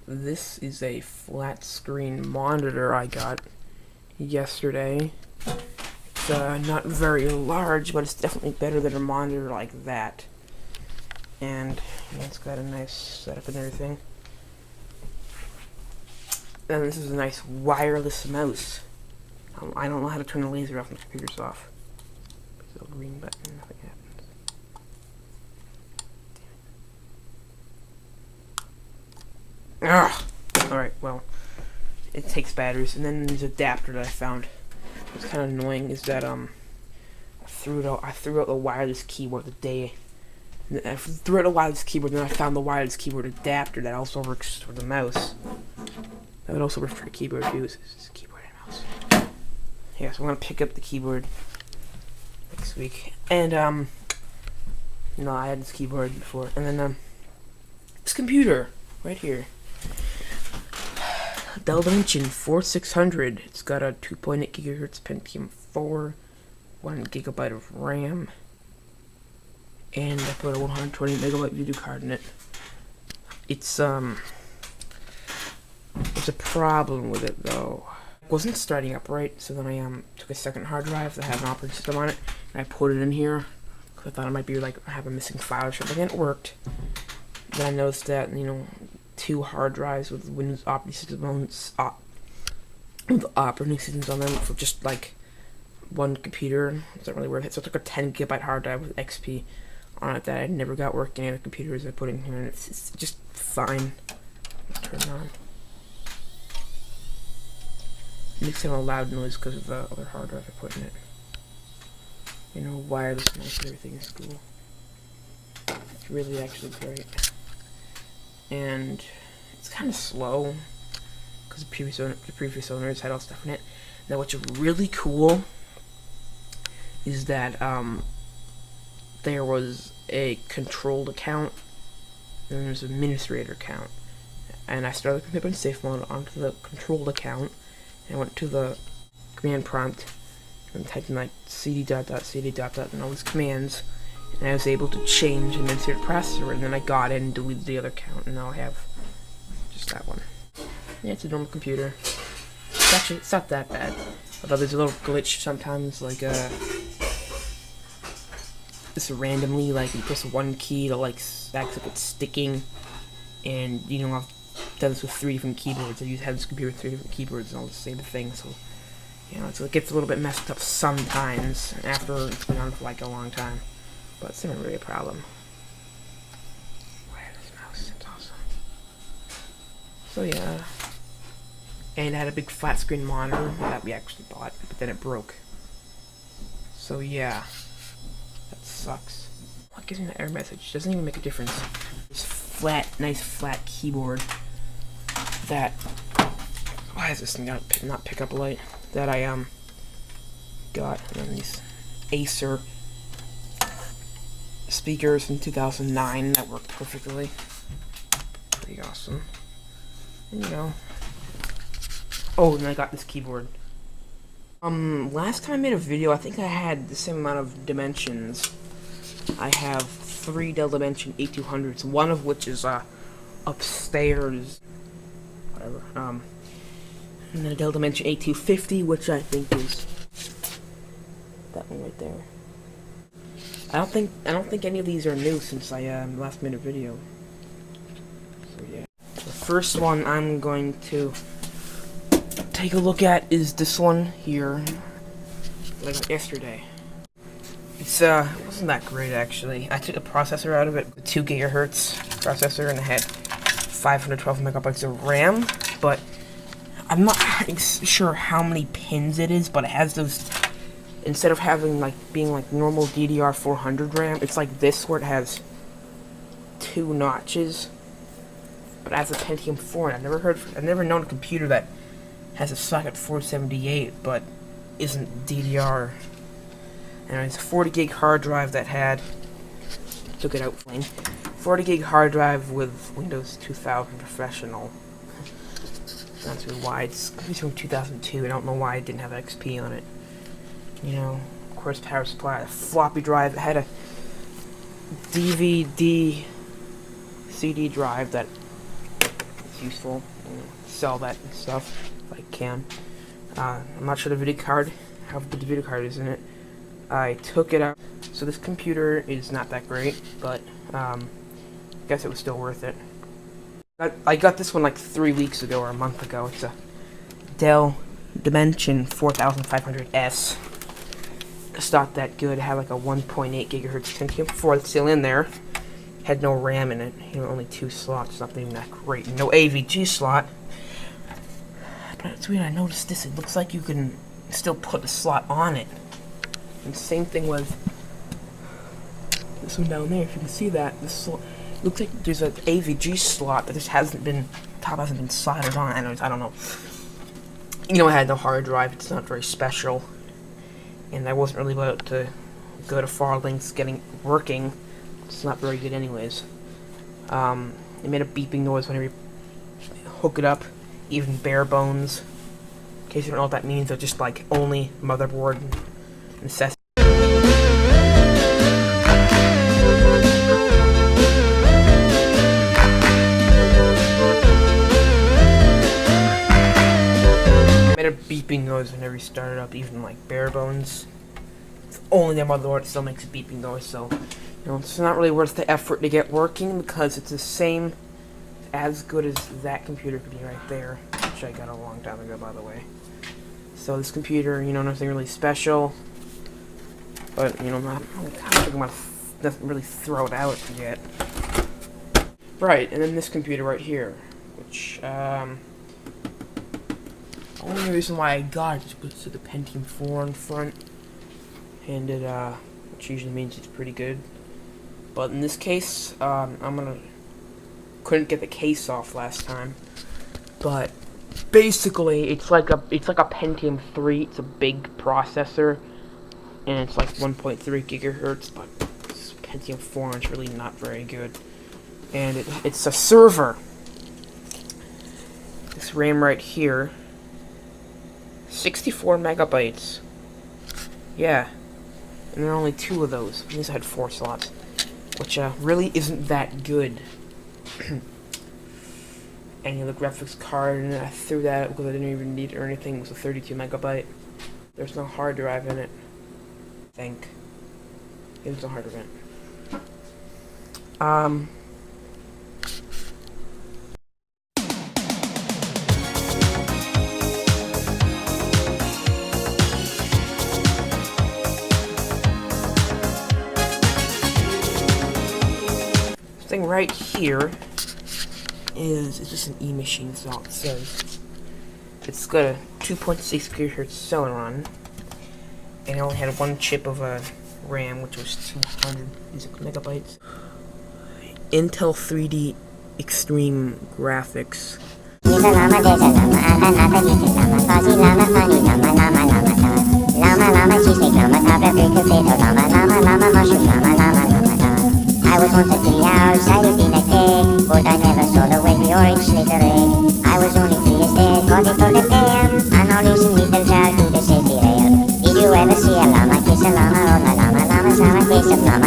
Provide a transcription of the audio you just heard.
This is a flat screen monitor I got yesterday. It's not very large, but it's definitely better than a monitor like that. And it's got a nice setup and everything. And this is a nice wireless mouse. I don't know how to turn the laser off and the computer's off. There's a green button, nothing happens. Ugh! Alright, well, it takes batteries, and then there's an adapter that I found. What's kind of annoying is that I threw out the wireless keyboard the day. I threw out the wireless keyboard, and then I found the wireless keyboard adapter that also works for the mouse. That would also work for the keyboard too. This is keyboard and mouse. Yeah, so I'm gonna pick up the keyboard next week. And you know, I had this keyboard before, and then this computer right here. Dell Dimension 4600. It's got a 2.8 gigahertz Pentium 4, 1 gigabyte of RAM, and I put a 120 megabyte video card in it. It's there's a problem with it though. It wasn't starting up right, so then I took a second hard drive that had an operating system on it, and I put it in here because I thought it might be like I have a missing file or something, and it worked. Then I noticed that, you know, 2 hard drives with Windows operating systems on them for just like one computer. It's not really worth it. So I took a 10 gigabyte hard drive with XP on it that I never got working on the computers I put in here, and it's just fine. Turn it on. It makes kind of a loud noise because of the other hard drive I put in it. You know, wireless noise and everything is cool. It's really actually great. And it's kind of slow because the previous owners had all stuff in it. Now, what's really cool is that there was a controlled account and there's an administrator account. And I started the computer in safe mode onto the controlled account, and I went to the command prompt and typed in like cd dot dot cd dot dot and all these commands. And I was able to change and insert processor, and then I got in and deleted the other account, and now I have just that one. Yeah, it's a normal computer. It's not that bad. Although there's a little glitch sometimes, like just randomly, like you press one key to like acts like it's sticking, and you know I've done this with 3 different keyboards. I had this computer with 3 different keyboards and all the same thing, so you know it gets a little bit messed up sometimes after it's been on for like a long time. But it's not really a problem. Wireless mouse, it's awesome. So yeah. And it had a big flat screen monitor that we actually bought, but then it broke. So yeah. That sucks. What gives me the error message? Doesn't even make a difference. This flat, nice flat keyboard that, why is this thing not pick up light? That I got, and then these Acer speakers from 2009 that work perfectly. Pretty awesome. And, you know. Oh, and I got this keyboard. Last time I made a video, I think I had the same amount of dimensions. I have 3 Dell Dimension 8200s, one of which is upstairs. Whatever. And then a Dell Dimension 8250, which I think is that one right there. I don't think any of these are new since I last made a video. So yeah. The first one I'm going to take a look at is this one here that I got yesterday. It wasn't that great actually. I took the processor out of it, the 2 gigahertz processor, and it had 512 megabytes of RAM, but I'm not sure how many pins it is, but it has those. Instead of having being like normal DDR400 RAM, it's like this where it has 2 notches, but it has a Pentium 4. And I've never known a computer that has a socket 478 but isn't DDR. And it's a 40 gig hard drive that had, took it out plain, 40 gig hard drive with Windows 2000 Professional. That's why it's from 2002. I don't know why it didn't have XP on it. You know, of course, power supply, a floppy drive that had a DVD CD drive that it's useful. Sell that and stuff if I can. I'm not sure the video card, how good the video card is in it. I took it out. So this computer is not that great, but I guess it was still worth it. I got this one like 3 weeks ago or a month ago. It's a Dell Dimension 4500S. It's not that good. It had like a 1.8 gigahertz Pentium 4 that's still in there. Had no RAM in it. Only 2 slots. Not even that great. No AVG slot. But it's weird. I noticed this. It looks like you can still put a slot on it. And same thing with this one down there. If you can see that, this looks like there's an AVG slot that just hasn't been soldered on. Anyways, I don't know. I had no hard drive. It's not very special, and I wasn't really about to go to far lengths getting working. It's not very good, anyways. It made a beeping noise whenever you hook it up, even bare bones. In case you don't know what that means, it's just like only motherboard necessity. Made a beeping noise whenever you start it up, even like bare bones. It's only the motherboard, it still makes a beeping noise, so it's not really worth the effort to get working because it's the same, as good as that computer could be right there, which I got a long time ago, by the way. So this computer, nothing really special, but I'm kind of thinking about doesn't really throw it out yet. Right, and then this computer right here, which the only reason why I got it is because of the Pentium 4 in front, and it which usually means it's pretty good. But in this case, couldn't get the case off last time. But basically, it's like a Pentium 3. It's a big processor, and it's like 1.3 gigahertz. But this Pentium 4 is really not very good. And it's a server. This RAM right here, 64 megabytes. Yeah, and there are only 2 of those. At least I had 4 slots. Which really isn't that good. And the graphics card, and I threw that because I didn't even need it or anything. It was a 32 megabyte. There's no hard drive in it, I think. There's no hard drive in it. Thing right here is it's just an E-machine, that's all it says. It's got a 2.6 gigahertz Celeron, and it only had 1 chip of RAM, which was 200 megabytes. Intel 3D Extreme Graphics. I was once a 3 hours silent in a cave, but I never saw the way the orange slithering. I was only 3 years dead, got it for the damn, and now listen little child to the safety rail. Did you ever see a llama kiss a llama, or a llama, llama, sama, kiss a llama?